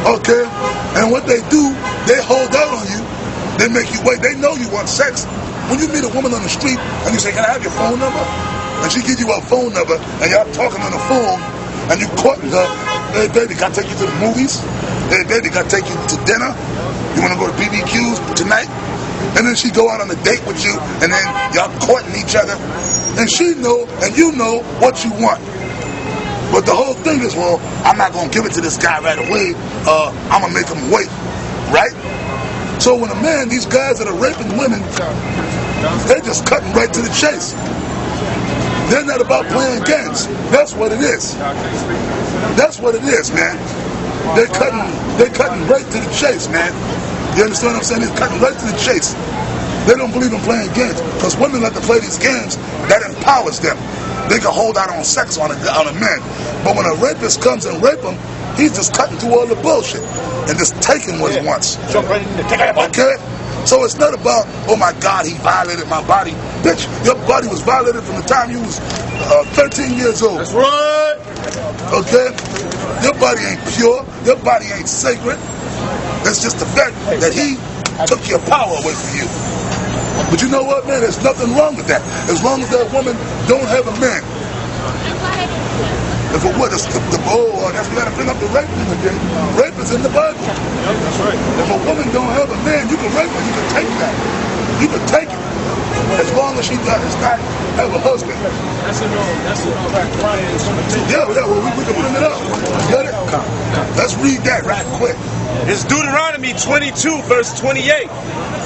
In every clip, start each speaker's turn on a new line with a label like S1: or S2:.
S1: Okay? And what they do, they hold out on you. They make you wait. They know you want sex. When you meet a woman on the street and you say, can I have your phone number? And she gives you her phone number and y'all talking on the phone and you courting her. Hey, baby, can I take you to the movies? Hey, baby, can I take you to dinner? You want to go to BBQs tonight? And then she go out on a date with you and then y'all courting each other. And she know and you know what you want. But the whole thing is, well, I'm not going to give it to this guy right away. I'm going to make him wait. Right? So when a man, these guys that are raping women, they just cutting right to the chase. They're not about playing games. That's what it is. That's what it is, man. They're cutting right to the chase, man. You understand what I'm saying? They're cutting right to the chase. They don't believe in playing games. Because women like to play these games, that empowers them. They can hold out on sex on a man. But when a rapist comes and rape him, he's just cutting through all the bullshit and just taking what he wants. Okay? So it's not about, oh my God, he violated my body. Bitch, your body was violated from the time you was 13 years old. That's right. Okay? Your body ain't pure. Your body ain't sacred. It's just the fact that he took your power away from you. But you know what, man? There's nothing wrong with that. As long as that woman don't have a man. If it would, that's we got to bring up the rape thing again. Rape is in the Bible. That's right. If a woman don't have a man, you can rape her. You can take that. You can take it. As long as she does not have a husband. That's a no. Yeah, well, we can bring it up. Get it? Let's read that right quick.
S2: It's Deuteronomy 22, verse 28.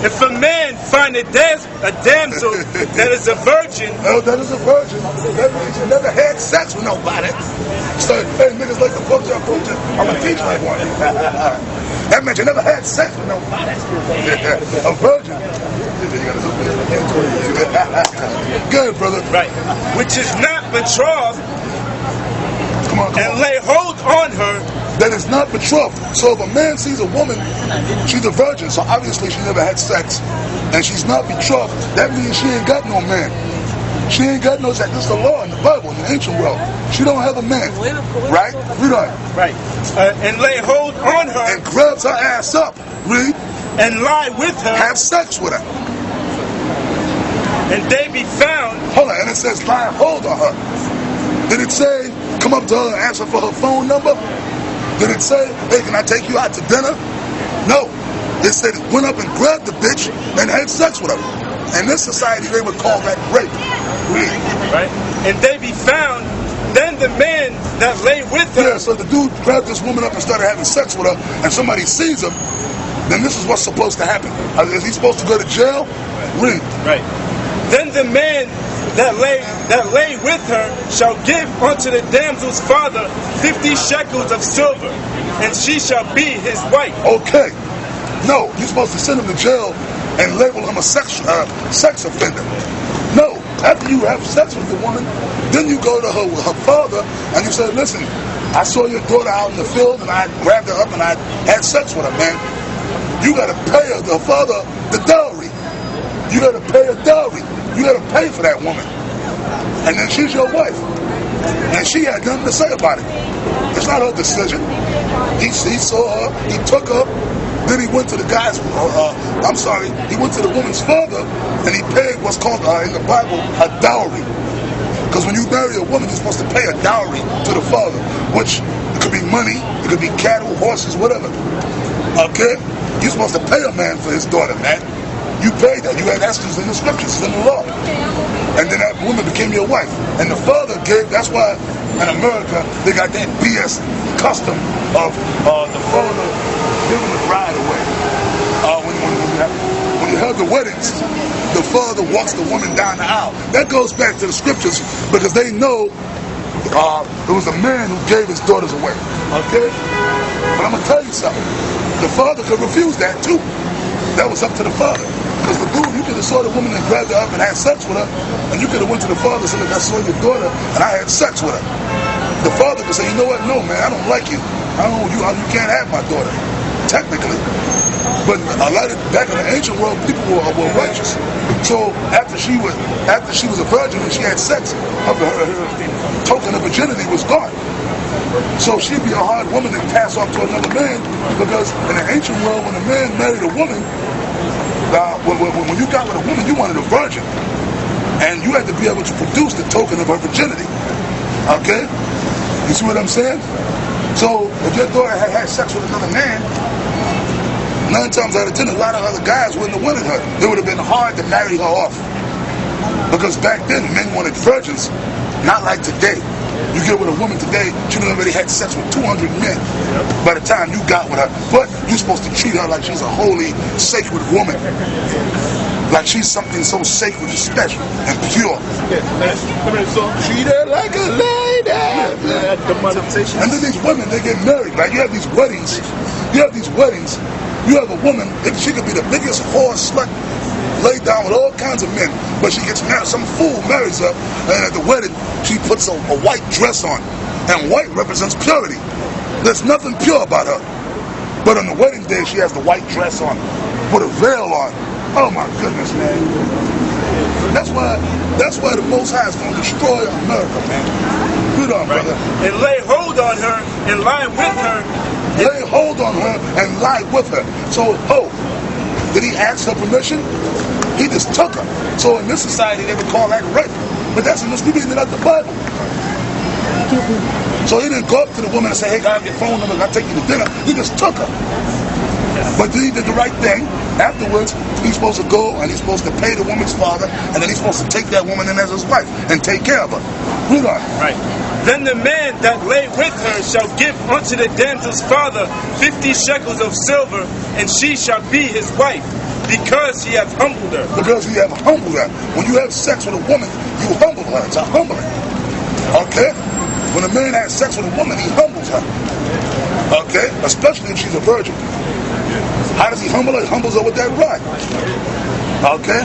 S2: If a man find a damsel that is a virgin,
S1: that is a virgin. That means you never had sex with nobody. Start paying niggas like the culture. I'm gonna teach like one. That means you never had sex with nobody. A virgin. Good, brother.
S2: Right. Which is not betrothed.
S1: Come on.
S2: And lay hold on her.
S1: That is not betrothed. So if a man sees a woman, she's a virgin, so obviously she never had sex, and she's not betrothed, that means she ain't got no man. She ain't got no sex. This is the law in the Bible, in the ancient world. She don't have a man. Right? Read on.
S2: Right. And lay hold on her.
S1: And grabs her ass up. Read.
S2: And lie with her.
S1: Have sex with her.
S2: And they be found.
S1: Hold on, and it says lie hold on her. Did it say come up to her and ask her for her phone number? Did it say, hey, can I take you out to dinner? No. It said it went up and grabbed the bitch and had sex with her. In this society, they would call that rape.
S2: Right. And they be found, then the man that lay with her.
S1: Yeah, so the dude grabbed this woman up and started having sex with her, and somebody sees him, then this is what's supposed to happen. Is he supposed to go to jail? Read.
S2: Right. Then the man that lay with her shall give unto the damsel's father 50 shekels of silver, and she shall be his wife.
S1: Okay. No, you're supposed to send him to jail and label him a sex offender. No, after you have sex with the woman, then you go to her father and you say, listen, I saw your daughter out in the field and I grabbed her up and I had sex with her, man. You got to pay her, the father, the dowry. You got to pay a dowry. You got to pay for that woman. And then she's your wife. And she had nothing to say about it. It's not her decision. He saw her, he took her, then he went to the guy's, he went to the woman's father and he paid what's called, in the Bible, a dowry. Because when you marry a woman, you're supposed to pay a dowry to the father, which it could be money, it could be cattle, horses, whatever. Okay? You're supposed to pay a man for his daughter, man. You paid that. You had extras in the scriptures, in the law. And then that woman became your wife. And the father gave, that's why in America, they got that BS custom of the father giving the bride away. When you have the weddings, the father walks the woman down the aisle. That goes back to the scriptures because they know it was a man who gave his daughters away. Okay? But I'm going to tell you something. The father could refuse that too. That was up to the father. Because the dude, you could have saw the woman and grabbed her up and had sex with her, and you could have went to the father and said, look, I saw your daughter and I had sex with her. The father could say, you know what, no man, I don't like you. You can't have my daughter. Technically. But a lot of, back in the ancient world, people were righteous. So after she was a virgin and she had sex, her token of virginity was gone. So she'd be a hard woman to pass off to another man, because in the ancient world, when a man married a woman, when you got with a woman, you wanted a virgin. And you had to be able to produce the token of her virginity. Okay? You see what I'm saying? So if your daughter had sex with another man, 9 times out of 10, a lot of other guys wouldn't have wanted her. It would have been hard to marry her off. Because back then, men wanted virgins, not like today. You get with a woman today, she done already had sex with 200 men by the time you got with her. But you're supposed to treat her like she's a holy, sacred woman. Like she's something so sacred and special and pure. Treat her like a lady. And then these women, they get married. Like you have these weddings. You have a woman, she could be the biggest whore slut, laid down with all kinds of men, but she gets married. Some fool marries her, and at the wedding, she puts a white dress on. And white represents purity. There's nothing pure about her. But on the wedding day, she has the white dress on, put a veil on. Oh my goodness, man. That's why the Most High is going to destroy America, man. Good on, brother.
S2: And lay hold on her and lie with her.
S1: Lay hold on her and lie with her. So, did he ask her permission? He just took her. So in this society, they would call that rape. But that's in this, we reading it out the Bible. So he didn't go up to the woman and say, hey, can I have your phone number? I'll take you to dinner. He just took her. But he did the right thing. Afterwards, he's supposed to go and he's supposed to pay the woman's father, and then he's supposed to take that woman in as his wife and take care of her. Read on.
S2: Right. Then the man that lay with her shall give unto the damsel's father 50 shekels of silver, and she shall be his wife, because he hath humbled her.
S1: Because he hath humbled her. When you have sex with a woman, you humble her. It's a humbling. Okay? When a man has sex with a woman, he humbles her. Okay? Especially if she's a virgin. How does he humble her? He humbles her with that rod. Okay?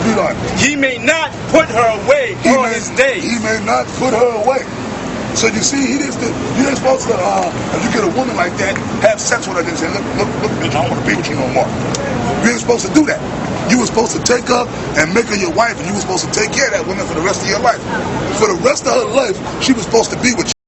S1: Read on.
S2: He may not put her away all his days.
S1: He may not put her away. So you see, you ain't supposed to, if you get a woman like that, have sex with her and say, look, bitch, I don't want to be with you no more. You ain't supposed to do that. You were supposed to take her and make her your wife, and you were supposed to take care of that woman for the rest of your life. For the rest of her life, she was supposed to be with you.